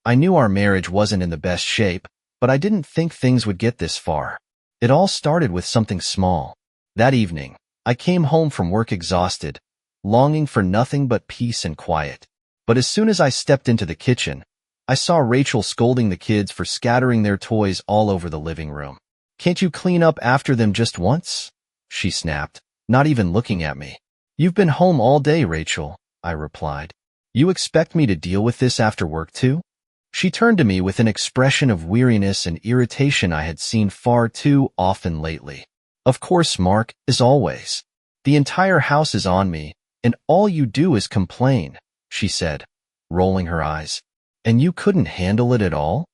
I knew our marriage wasn't in the best shape, but I didn't think things would get this far. It all started with something small. That evening, I came home from work exhausted, longing for nothing but peace and quiet. But as soon as I stepped into the kitchen, I saw Rachel scolding the kids for scattering their toys all over the living room. "Can't you clean up after them just once?" she snapped, not even looking at me. "You've been home all day, Rachel," I replied. "You expect me to deal with this after work too?" She turned to me with an expression of weariness and irritation I had seen far too often lately. "Of course, Mark, as always. The entire house is on me, and all you do is complain," she said, rolling her eyes. "And you couldn't handle it at all?"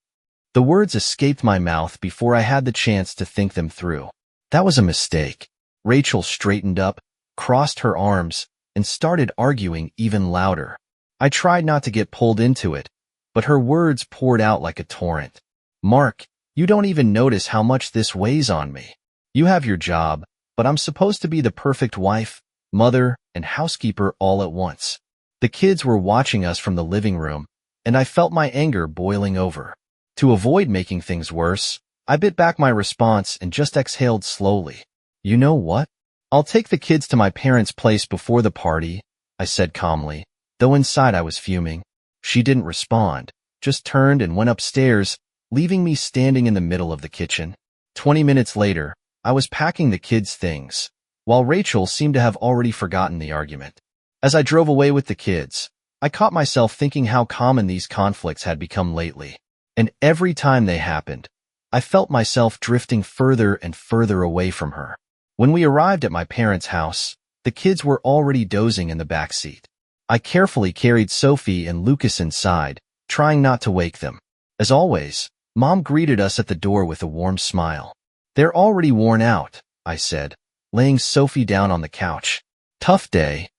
The words escaped my mouth before I had the chance to think them through. That was a mistake. Rachel straightened up, crossed her arms, and started arguing even louder. I tried not to get pulled into it, but her words poured out like a torrent. "Mark, you don't even notice how much this weighs on me. You have your job, but I'm supposed to be the perfect wife, mother, and housekeeper all at once." The kids were watching us from the living room, and I felt my anger boiling over. To avoid making things worse, I bit back my response and just exhaled slowly. "You know what? I'll take the kids to my parents' place before the party," I said calmly, though inside I was fuming. She didn't respond, just turned and went upstairs, leaving me standing in the middle of the kitchen. 20 minutes later, I was packing the kids' things, while Rachel seemed to have already forgotten the argument. As I drove away with the kids, I caught myself thinking how common these conflicts had become lately. And every time they happened, I felt myself drifting further and further away from her. When we arrived at my parents' house, the kids were already dozing in the back seat. I carefully carried Sophie and Lucas inside, trying not to wake them. As always, Mom greeted us at the door with a warm smile. "They're already worn out," I said, laying Sophie down on the couch. "Tough day?"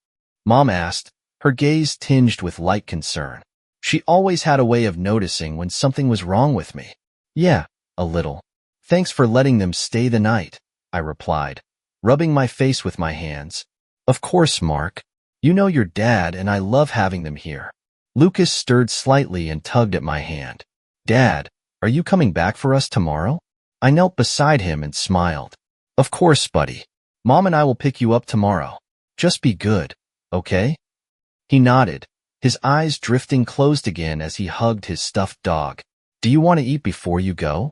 Mom asked, her gaze tinged with light concern. She always had a way of noticing when something was wrong with me. "Yeah, a little. Thanks for letting them stay the night," I replied, rubbing my face with my hands. "Of course, Mark. You know your dad, and I love having them here." Lucas stirred slightly and tugged at my hand. "Dad, are you coming back for us tomorrow?" I knelt beside him and smiled. "Of course, buddy. Mom and I will pick you up tomorrow. Just be good, okay?" He nodded, his eyes drifting closed again as he hugged his stuffed dog. "Do you want to eat before you go?"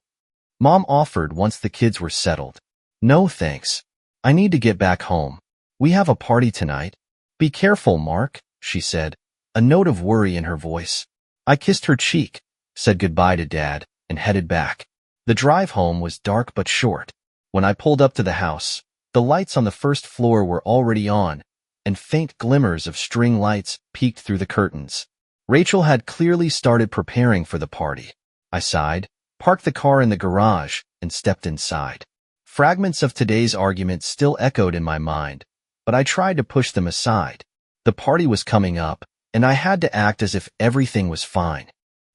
Mom offered once the kids were settled. "No, thanks. I need to get back home. We have a party tonight." "Be careful, Mark," she said, a note of worry in her voice. I kissed her cheek, said goodbye to Dad, and headed back. The drive home was dark but short. When I pulled up to the house, the lights on the first floor were already on, and faint glimmers of string lights peeked through the curtains. Rachel had clearly started preparing for the party. I sighed, parked the car in the garage, and stepped inside. Fragments of today's argument still echoed in my mind, but I tried to push them aside. The party was coming up, and I had to act as if everything was fine.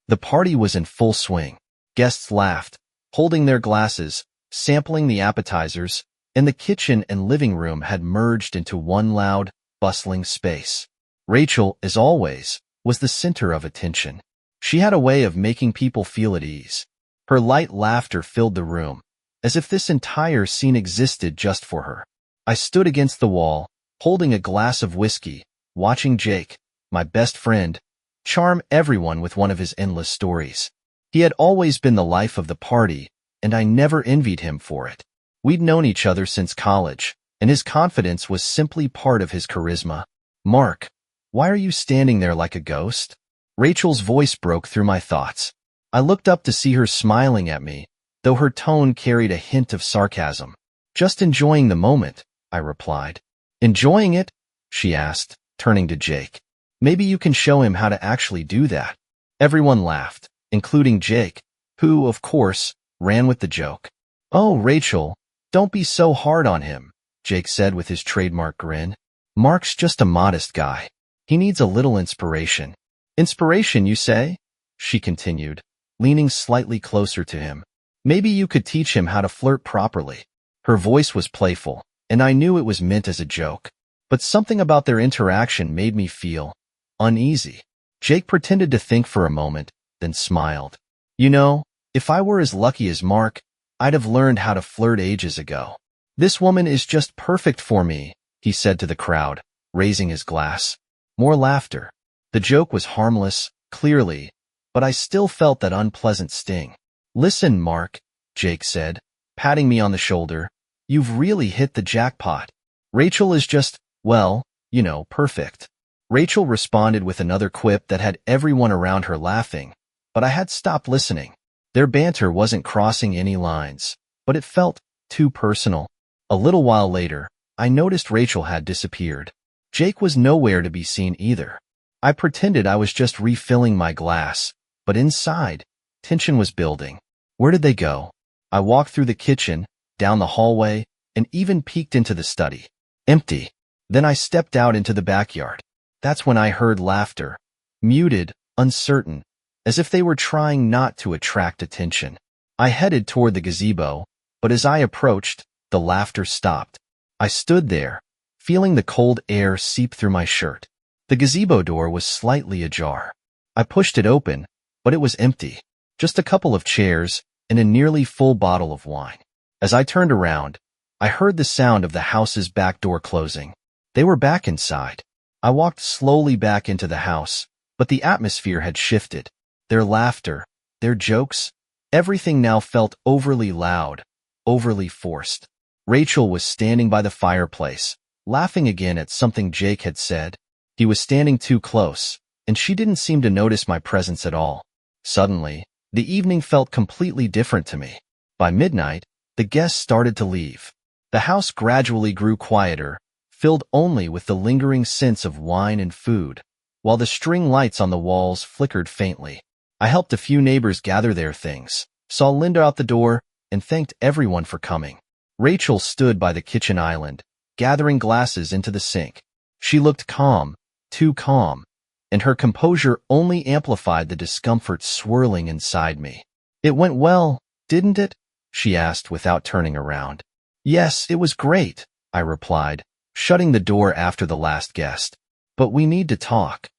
The party was in full swing. Guests laughed, holding their glasses, sampling the appetizers, and the kitchen and living room had merged into one loud, bustling space. Rachel, as always, was the center of attention. She had a way of making people feel at ease. Her light laughter filled the room, as if this entire scene existed just for her. I stood against the wall, holding a glass of whiskey, watching Jake, my best friend, charm everyone with one of his endless stories. He had always been the life of the party, and I never envied him for it. We'd known each other since college, and his confidence was simply part of his charisma. "Mark, why are you standing there like a ghost?" Rachel's voice broke through my thoughts. I looked up to see her smiling at me, though her tone carried a hint of sarcasm. "Just enjoying the moment," I replied. "Enjoying it?" she asked, turning to Jake. "Maybe you can show him how to actually do that." Everyone laughed, including Jake, who, of course, ran with the joke. "Oh, Rachel, don't be so hard on him," Jake said with his trademark grin. "Mark's just a modest guy. He needs a little inspiration." "Inspiration, you say?" she continued, leaning slightly closer to him. "Maybe you could teach him how to flirt properly." Her voice was playful, and I knew it was meant as a joke. But something about their interaction made me feel uneasy. Jake pretended to think for a moment, then smiled. You know, if I were as lucky as Mark, I'd have learned how to flirt ages ago. This woman is just perfect for me, he said to the crowd, raising his glass. More laughter. The joke was harmless, clearly, but I still felt that unpleasant sting. Listen, Mark, Jake said, patting me on the shoulder. You've really hit the jackpot. Rachel is just, well, you know, perfect. Rachel responded with another quip that had everyone around her laughing, but I had stopped listening. Their banter wasn't crossing any lines, but it felt too personal. A little while later, I noticed Rachel had disappeared. Jake was nowhere to be seen either. I pretended I was just refilling my glass, but inside, tension was building. Where did they go? I walked through the kitchen, down the hallway, and even peeked into the study. Empty. Then I stepped out into the backyard. That's when I heard laughter. Muted, uncertain, as if they were trying not to attract attention. I headed toward the gazebo, but as I approached, the laughter stopped. I stood there, feeling the cold air seep through my shirt. The gazebo door was slightly ajar. I pushed it open, but it was empty. Just a couple of chairs and a nearly full bottle of wine. As I turned around, I heard the sound of the house's back door closing. They were back inside. I walked slowly back into the house, but the atmosphere had shifted. Their laughter, their jokes, everything now felt overly loud, overly forced. Rachel was standing by the fireplace, laughing again at something Jake had said. He was standing too close, and she didn't seem to notice my presence at all. Suddenly, the evening felt completely different to me. By midnight, the guests started to leave. The house gradually grew quieter, filled only with the lingering scents of wine and food, while the string lights on the walls flickered faintly. I helped a few neighbors gather their things, saw Linda out the door, and thanked everyone for coming. Rachel stood by the kitchen island, gathering glasses into the sink. She looked calm, too calm, and her composure only amplified the discomfort swirling inside me. It went well, didn't it? She asked without turning around. Yes, it was great, I replied, shutting the door after the last guest. But we need to talk.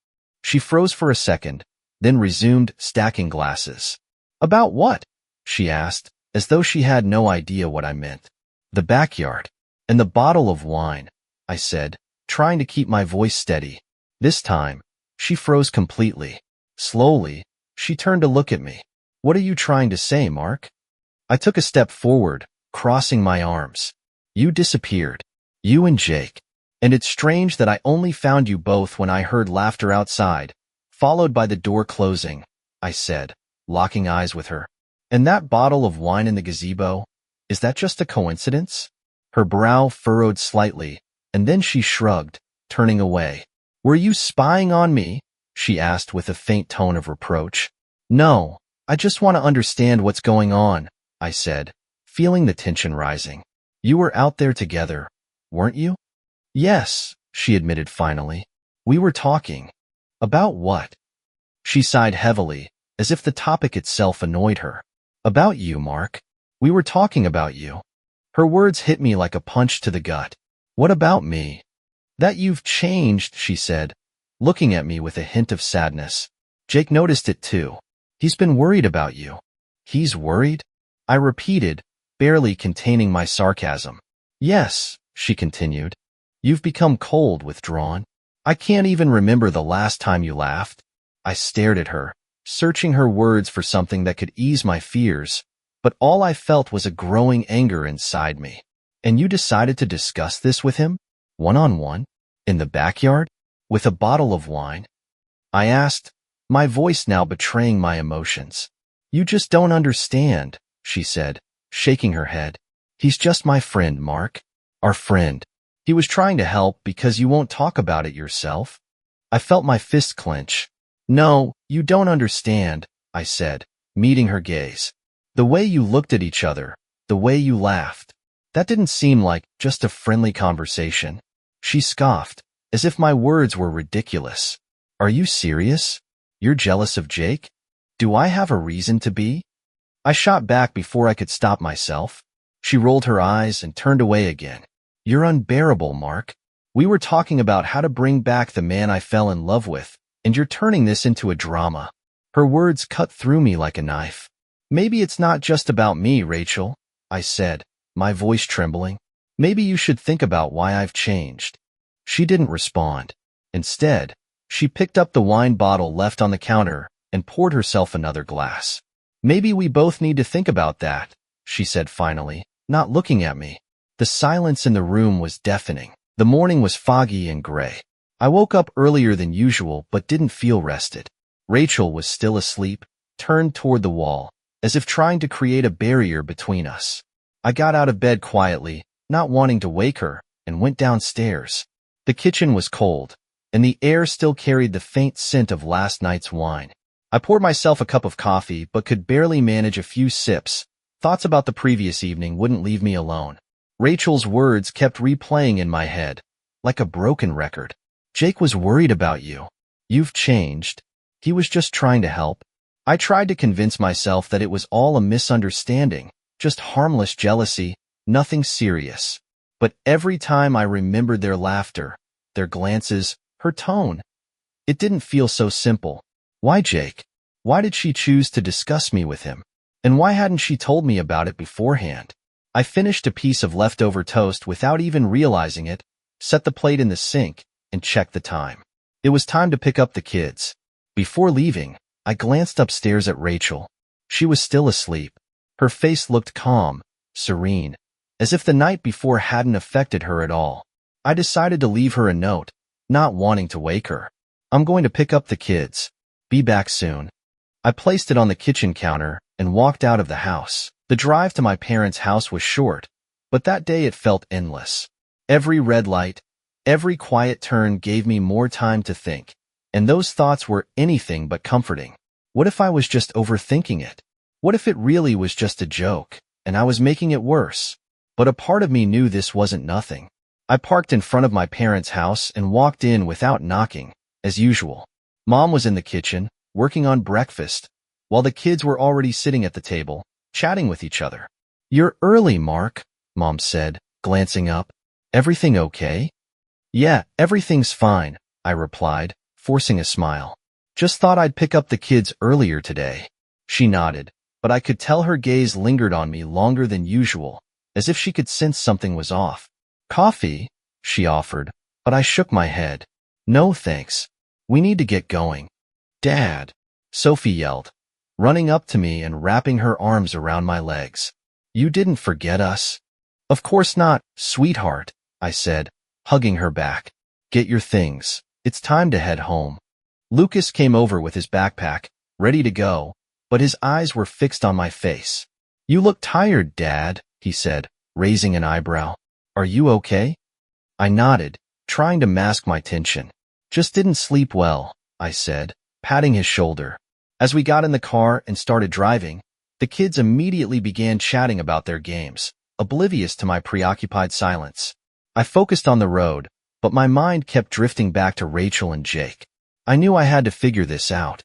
She froze for a second, then resumed stacking glasses. About what? She asked, as though she had no idea what I meant. The backyard, and the bottle of wine, I said, trying to keep my voice steady. This time, she froze completely. Slowly, she turned to look at me. What are you trying to say, Mark? I took a step forward, crossing my arms. You disappeared. You and Jake. And it's strange that I only found you both when I heard laughter outside, followed by the door closing, I said, locking eyes with her. And that bottle of wine in the gazebo, is that just a coincidence? Her brow furrowed slightly, and then she shrugged, turning away. Were you spying on me? She asked with a faint tone of reproach. No, I just want to understand what's going on, I said, feeling the tension rising. You were out there together, weren't you? Yes, she admitted finally. We were talking. About what? She sighed heavily, as if the topic itself annoyed her. About you, Mark. We were talking about you. Her words hit me like a punch to the gut. What about me? That you've changed, she said, looking at me with a hint of sadness. Jake noticed it too. He's been worried about you. He's worried? I repeated, barely containing my sarcasm. Yes, she continued. You've become cold, withdrawn. I can't even remember the last time you laughed. I stared at her, searching her words for something that could ease my fears, but all I felt was a growing anger inside me. And you decided to discuss this with him? One-on-one? In the backyard? With a bottle of wine? I asked, my voice now betraying my emotions. You just don't understand, she said, shaking her head. He's just my friend, Mark. Our friend. He was trying to help because you won't talk about it yourself. I felt my fist clench. No, you don't understand, I said, meeting her gaze. The way you looked at each other, the way you laughed, that didn't seem like just a friendly conversation. She scoffed, as if my words were ridiculous. Are you serious? You're jealous of Jake? Do I have a reason to be? I shot back before I could stop myself. She rolled her eyes and turned away again. You're unbearable, Mark. We were talking about how to bring back the man I fell in love with, and you're turning this into a drama. Her words cut through me like a knife. Maybe it's not just about me, Rachel, I said, my voice trembling. Maybe you should think about why I've changed. She didn't respond. Instead, she picked up the wine bottle left on the counter and poured herself another glass. Maybe we both need to think about that, she said finally, not looking at me. The silence in the room was deafening. The morning was foggy and gray. I woke up earlier than usual but didn't feel rested. Rachel was still asleep, turned toward the wall, as if trying to create a barrier between us. I got out of bed quietly, not wanting to wake her, and went downstairs. The kitchen was cold, and the air still carried the faint scent of last night's wine. I poured myself a cup of coffee but could barely manage a few sips. Thoughts about the previous evening wouldn't leave me alone. Rachel's words kept replaying in my head, like a broken record. Jake was worried about you. You've changed. He was just trying to help. I tried to convince myself that it was all a misunderstanding, just harmless jealousy, nothing serious. But every time I remembered their laughter, their glances, her tone, it didn't feel so simple. Why Jake? Why did she choose to discuss me with him? And why hadn't she told me about it beforehand? I finished a piece of leftover toast without even realizing it, set the plate in the sink, and checked the time. It was time to pick up the kids. Before leaving, I glanced upstairs at Rachel. She was still asleep. Her face looked calm, serene, as if the night before hadn't affected her at all. I decided to leave her a note, not wanting to wake her. I'm going to pick up the kids. Be back soon. I placed it on the kitchen counter and walked out of the house. The drive to my parents' house was short, but that day it felt endless. Every red light, every quiet turn gave me more time to think, and those thoughts were anything but comforting. What if I was just overthinking it? What if it really was just a joke, and I was making it worse? But a part of me knew this wasn't nothing. I parked in front of my parents' house and walked in without knocking, as usual. Mom was in the kitchen, working on breakfast, while the kids were already sitting at the table, chatting with each other. You're early, Mark, Mom said, glancing up. Everything okay? Yeah, everything's fine, I replied, forcing a smile. Just thought I'd pick up the kids earlier today. She nodded, but I could tell her gaze lingered on me longer than usual, as if she could sense something was off. Coffee, she offered, but I shook my head. No thanks. We need to get going. Dad, Sophie yelled, running up to me and wrapping her arms around my legs. You didn't forget us? Of course not, sweetheart, I said, hugging her back. Get your things. It's time to head home. Lucas came over with his backpack, ready to go, but his eyes were fixed on my face. You look tired, Dad, he said, raising an eyebrow. Are you okay? I nodded, trying to mask my tension. Just didn't sleep well, I said, patting his shoulder. As we got in the car and started driving, the kids immediately began chatting about their games, oblivious to my preoccupied silence. I focused on the road, but my mind kept drifting back to Rachel and Jake. I knew I had to figure this out.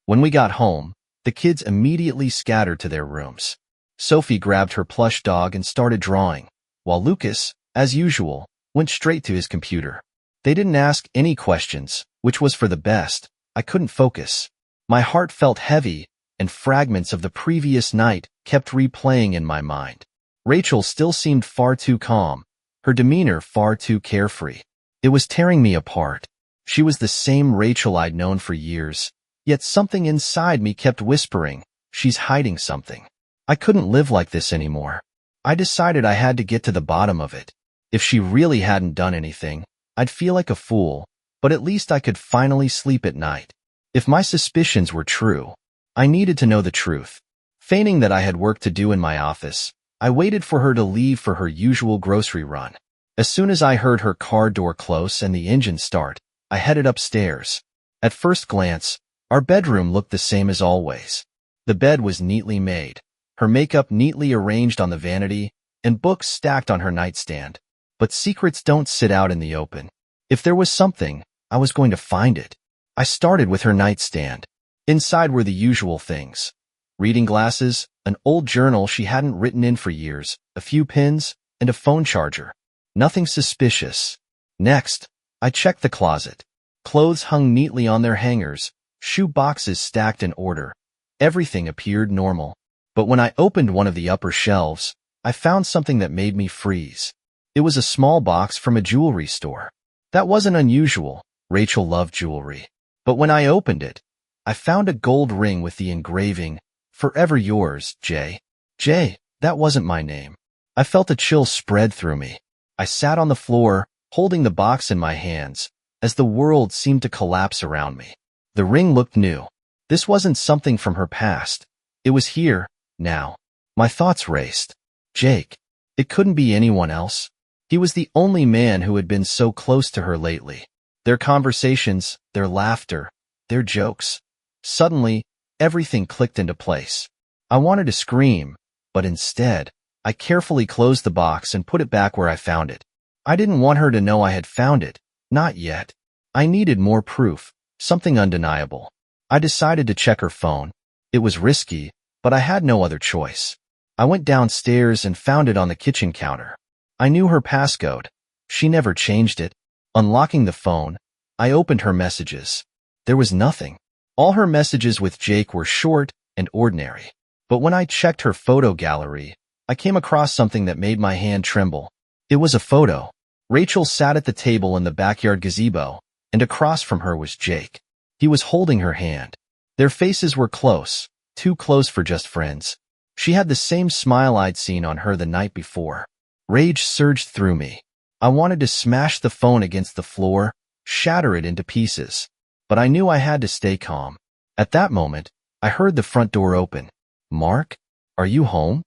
When we got home, the kids immediately scattered to their rooms. Sophie grabbed her plush dog and started drawing, while Lucas, as usual, went straight to his computer. They didn't ask any questions, which was for the best. I couldn't focus. My heart felt heavy, and fragments of the previous night kept replaying in my mind. Rachel still seemed far too calm, her demeanor far too carefree. It was tearing me apart. She was the same Rachel I'd known for years, yet something inside me kept whispering, she's hiding something. I couldn't live like this anymore. I decided I had to get to the bottom of it. If she really hadn't done anything, I'd feel like a fool, but at least I could finally sleep at night. If my suspicions were true, I needed to know the truth. Feigning that I had work to do in my office, I waited for her to leave for her usual grocery run. As soon as I heard her car door close and the engine start, I headed upstairs. At first glance, our bedroom looked the same as always. The bed was neatly made, her makeup neatly arranged on the vanity, and books stacked on her nightstand. But secrets don't sit out in the open. If there was something, I was going to find it. I started with her nightstand. Inside were the usual things. Reading glasses, an old journal she hadn't written in for years, a few pins, and a phone charger. Nothing suspicious. Next, I checked the closet. Clothes hung neatly on their hangers, shoe boxes stacked in order. Everything appeared normal. But when I opened one of the upper shelves, I found something that made me freeze. It was a small box from a jewelry store. That wasn't unusual. Rachel loved jewelry. But when I opened it, I found a gold ring with the engraving, "Forever yours, Jay." Jay, that wasn't my name. I felt a chill spread through me. I sat on the floor, holding the box in my hands, as the world seemed to collapse around me. The ring looked new. This wasn't something from her past. It was here, now. My thoughts raced. Jake. It couldn't be anyone else. He was the only man who had been so close to her lately. Their conversations, their laughter, their jokes. Suddenly, everything clicked into place. I wanted to scream, but instead, I carefully closed the box and put it back where I found it. I didn't want her to know I had found it. Not yet. I needed more proof, something undeniable. I decided to check her phone. It was risky, but I had no other choice. I went downstairs and found it on the kitchen counter. I knew her passcode. She never changed it. Unlocking the phone, I opened her messages. There was nothing. All her messages with Jake were short and ordinary. But when I checked her photo gallery, I came across something that made my hand tremble. It was a photo. Rachel sat at the table in the backyard gazebo, and across from her was Jake. He was holding her hand. Their faces were close, too close for just friends. She had the same smile I'd seen on her the night before. Rage surged through me. I wanted to smash the phone against the floor, shatter it into pieces. But I knew I had to stay calm. At that moment, I heard the front door open. "Mark, are you home?"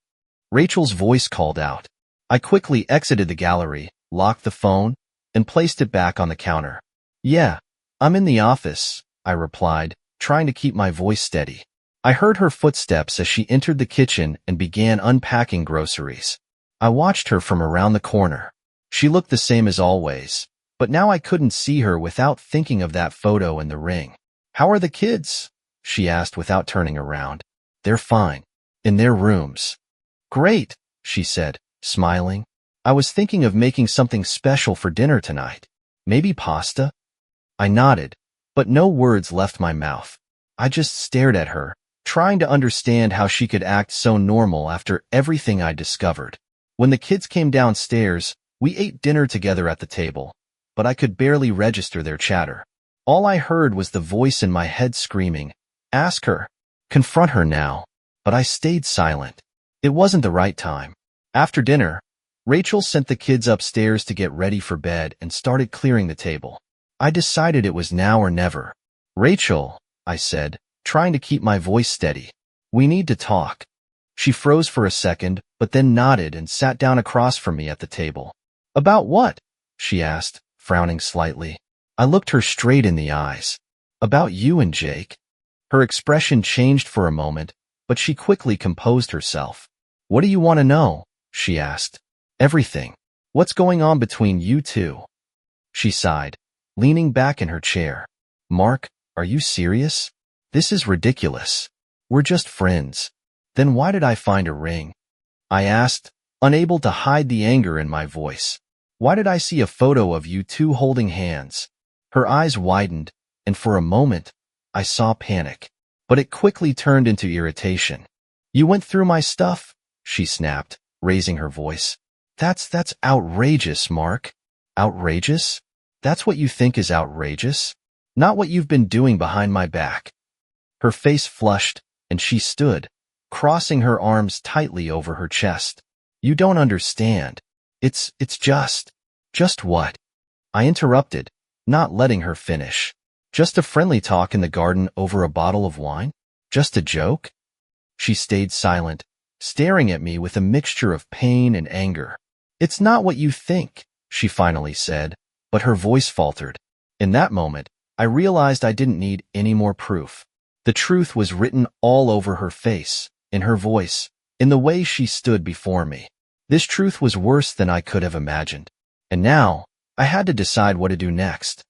Rachel's voice called out. I quickly exited the gallery, locked the phone, and placed it back on the counter. "Yeah, I'm in the office," I replied, trying to keep my voice steady. I heard her footsteps as she entered the kitchen and began unpacking groceries. I watched her from around the corner. She looked the same as always, but now I couldn't see her without thinking of that photo and the ring. "How are the kids?" she asked without turning around. "They're fine. In their rooms." "Great," she said, smiling. "I was thinking of making something special for dinner tonight. Maybe pasta?" I nodded, but no words left my mouth. I just stared at her, trying to understand how she could act so normal after everything I'd discovered. When the kids came downstairs, we ate dinner together at the table, but I could barely register their chatter. All I heard was the voice in my head screaming, "Ask her. Confront her now." But I stayed silent. It wasn't the right time. After dinner, Rachel sent the kids upstairs to get ready for bed and started clearing the table. I decided it was now or never. "Rachel," I said, trying to keep my voice steady, "we need to talk." She froze for a second, but then nodded and sat down across from me at the table. "About what?" she asked, frowning slightly. I looked her straight in the eyes. "About you and Jake." Her expression changed for a moment, but she quickly composed herself. "What do you want to know?" she asked. "Everything. What's going on between you two?" She sighed, leaning back in her chair. "Mark, are you serious? This is ridiculous. We're just friends. Then why did I find a ring?" I asked, unable to hide the anger in my voice. "Why did I see a photo of you two holding hands?" Her eyes widened, and for a moment, I saw panic. But it quickly turned into irritation. "You went through my stuff?" she snapped, raising her voice. That's outrageous, Mark." "Outrageous? That's what you think is outrageous? Not what you've been doing behind my back." Her face flushed, and she stood, crossing her arms tightly over her chest. "You don't understand. It's just..." "Just what?" I interrupted, not letting her finish. "Just a friendly talk in the garden over a bottle of wine? Just a joke?" She stayed silent, staring at me with a mixture of pain and anger. "It's not what you think," she finally said, but her voice faltered. In that moment, I realized I didn't need any more proof. The truth was written all over her face, in her voice, in the way she stood before me. This truth was worse than I could have imagined. And now, I had to decide what to do next.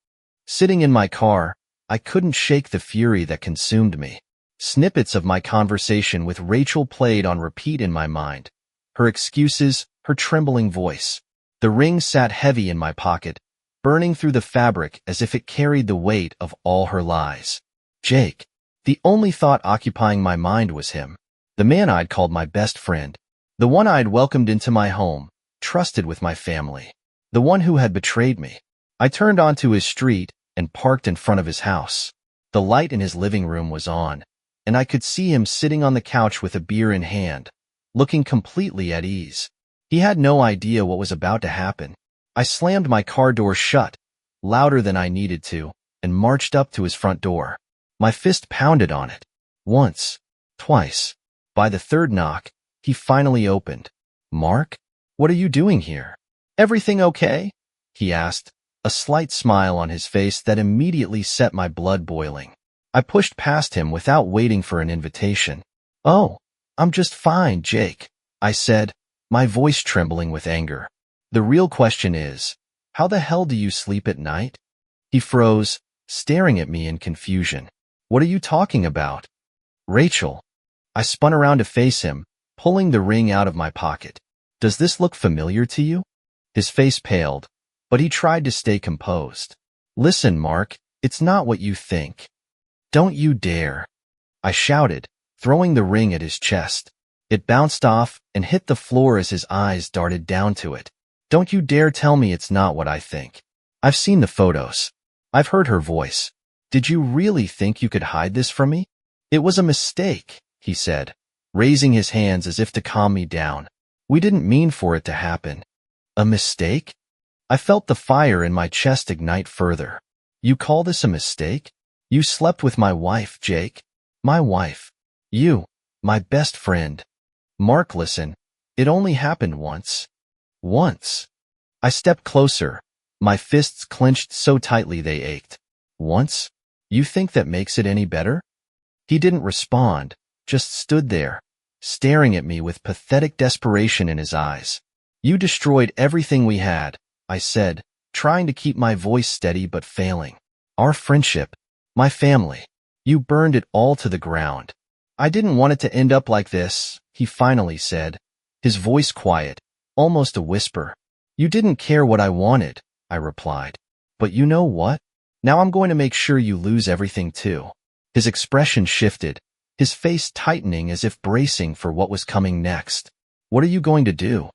Sitting in my car, I couldn't shake the fury that consumed me. Snippets of my conversation with Rachel played on repeat in my mind. Her excuses, her trembling voice. The ring sat heavy in my pocket, burning through the fabric as if it carried the weight of all her lies. Jake. The only thought occupying my mind was him. The man I'd called my best friend. The one I'd welcomed into my home, trusted with my family. The one who had betrayed me. I turned onto his street and parked in front of his house. The light in his living room was on, and I could see him sitting on the couch with a beer in hand, looking completely at ease. He had no idea what was about to happen. I slammed my car door shut, louder than I needed to, and marched up to his front door. My fist pounded on it. Once. Twice. By the third knock, he finally opened. "Mark? What are you doing here?" "Everything okay?" he asked, a slight smile on his face that immediately set my blood boiling. I pushed past him without waiting for an invitation. "Oh, I'm just fine, Jake," I said, my voice trembling with anger. "The real question is, how the hell do you sleep at night?" He froze, staring at me in confusion. "What are you talking about?" "Rachel." I spun around to face him, pulling the ring out of my pocket. "Does this look familiar to you?" His face paled, but he tried to stay composed. "Listen, Mark, it's not what you think." "Don't you dare," I shouted, throwing the ring at his chest. It bounced off and hit the floor as his eyes darted down to it. "Don't you dare tell me it's not what I think. I've seen the photos. I've heard her voice. Did you really think you could hide this from me?" "It was a mistake," he said, raising his hands as if to calm me down. "We didn't mean for it to happen." "A mistake?" I felt the fire in my chest ignite further. "You call this a mistake? You slept with my wife, Jake." "My wife. You, my best friend." "Mark, listen. It only happened once." "Once?" I stepped closer, my fists clenched so tightly they ached. "Once? You think that makes it any better?" He didn't respond, just stood there, staring at me with pathetic desperation in his eyes. "You destroyed everything we had," I said, trying to keep my voice steady but failing. "Our friendship, my family. You burned it all to the ground." "I didn't want it to end up like this," he finally said, his voice quiet, almost a whisper. "You didn't care what I wanted," I replied. "But you know what? Now I'm going to make sure you lose everything too." His expression shifted, his face tightening as if bracing for what was coming next. "What are you going to do?"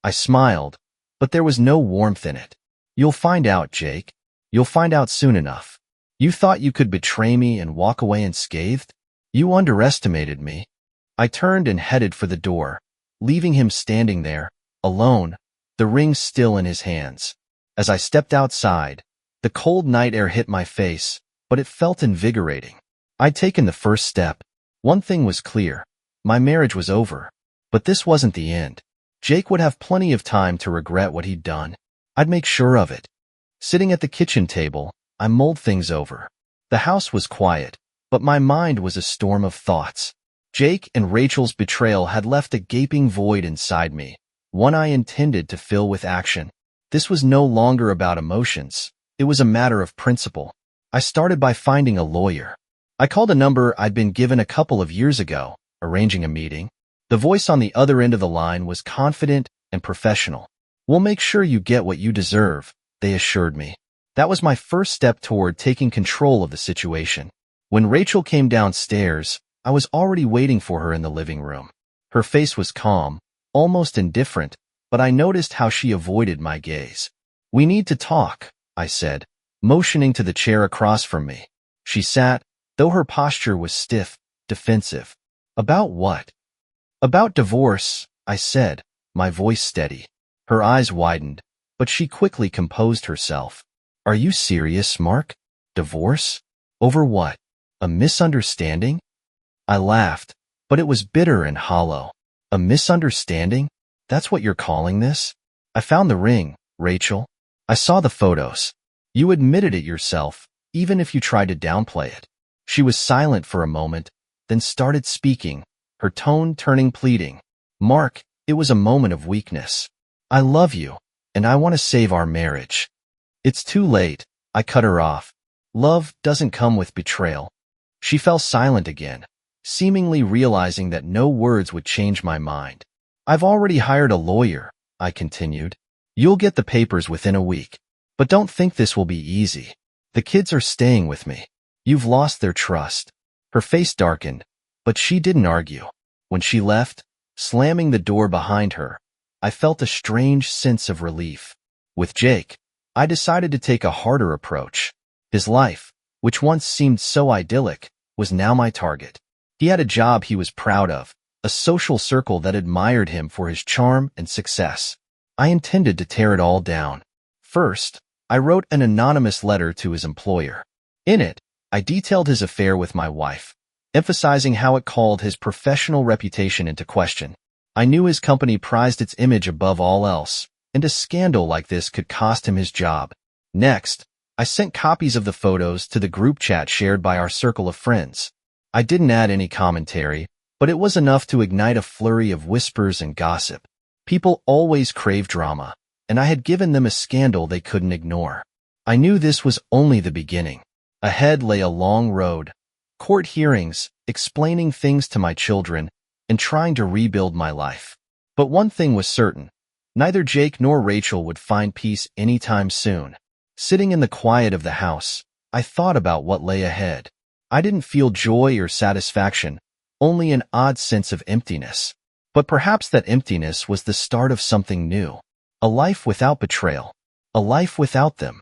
I smiled, but there was no warmth in it. "You'll find out, Jake. You'll find out soon enough. You thought you could betray me and walk away unscathed? You underestimated me." I turned and headed for the door, leaving him standing there, alone, the ring still in his hands. As I stepped outside, the cold night air hit my face, but it felt invigorating. I'd taken the first step. One thing was clear. My marriage was over. But this wasn't the end. Jake would have plenty of time to regret what he'd done. I'd make sure of it. Sitting at the kitchen table, I mulled things over. The house was quiet, but my mind was a storm of thoughts. Jake and Rachel's betrayal had left a gaping void inside me, one I intended to fill with action. This was no longer about emotions. It was a matter of principle. I started by finding a lawyer. I called a number I'd been given a couple of years ago, arranging a meeting. The voice on the other end of the line was confident and professional. "We'll make sure you get what you deserve," they assured me. That was my first step toward taking control of the situation. When Rachel came downstairs, I was already waiting for her in the living room. Her face was calm, almost indifferent, but I noticed how she avoided my gaze. "We need to talk," I said, motioning to the chair across from me. She sat, though her posture was stiff, defensive. "About what?" "About divorce," I said, my voice steady. Her eyes widened, but she quickly composed herself. "Are you serious, Mark? Divorce? Over what? A misunderstanding?" I laughed, but it was bitter and hollow. "A misunderstanding? That's what you're calling this?" "I found the ring, Rachel. I saw the photos. You admitted it yourself, even if you tried to downplay it." She was silent for a moment, then started speaking, her tone turning pleading. "Mark, it was a moment of weakness. I love you, and I want to save our marriage." "It's too late," I cut her off. "Love doesn't come with betrayal." She fell silent again, seemingly realizing that no words would change my mind. "I've already hired a lawyer," I continued. "You'll get the papers within a week. But don't think this will be easy. The kids are staying with me. You've lost their trust. Her face darkened, but she didn't argue. When she left, slamming the door behind her, I felt a strange sense of relief. With Jake, I decided to take a harder approach. His life, which once seemed so idyllic, was now my target. He had a job he was proud of, a social circle that admired him for his charm and success. I intended to tear it all down. First, I wrote an anonymous letter to his employer. In it, I detailed his affair with my wife, emphasizing how it called his professional reputation into question. I knew his company prized its image above all else, and a scandal like this could cost him his job. Next, I sent copies of the photos to the group chat shared by our circle of friends. I didn't add any commentary, but it was enough to ignite a flurry of whispers and gossip. People always crave drama, and I had given them a scandal they couldn't ignore. I knew this was only the beginning. Ahead lay a long road, court hearings, explaining things to my children, and trying to rebuild my life. But one thing was certain. Neither Jake nor Rachel would find peace anytime soon. Sitting in the quiet of the house, I thought about what lay ahead. I didn't feel joy or satisfaction, only an odd sense of emptiness. But perhaps that emptiness was the start of something new. A life without betrayal. A life without them.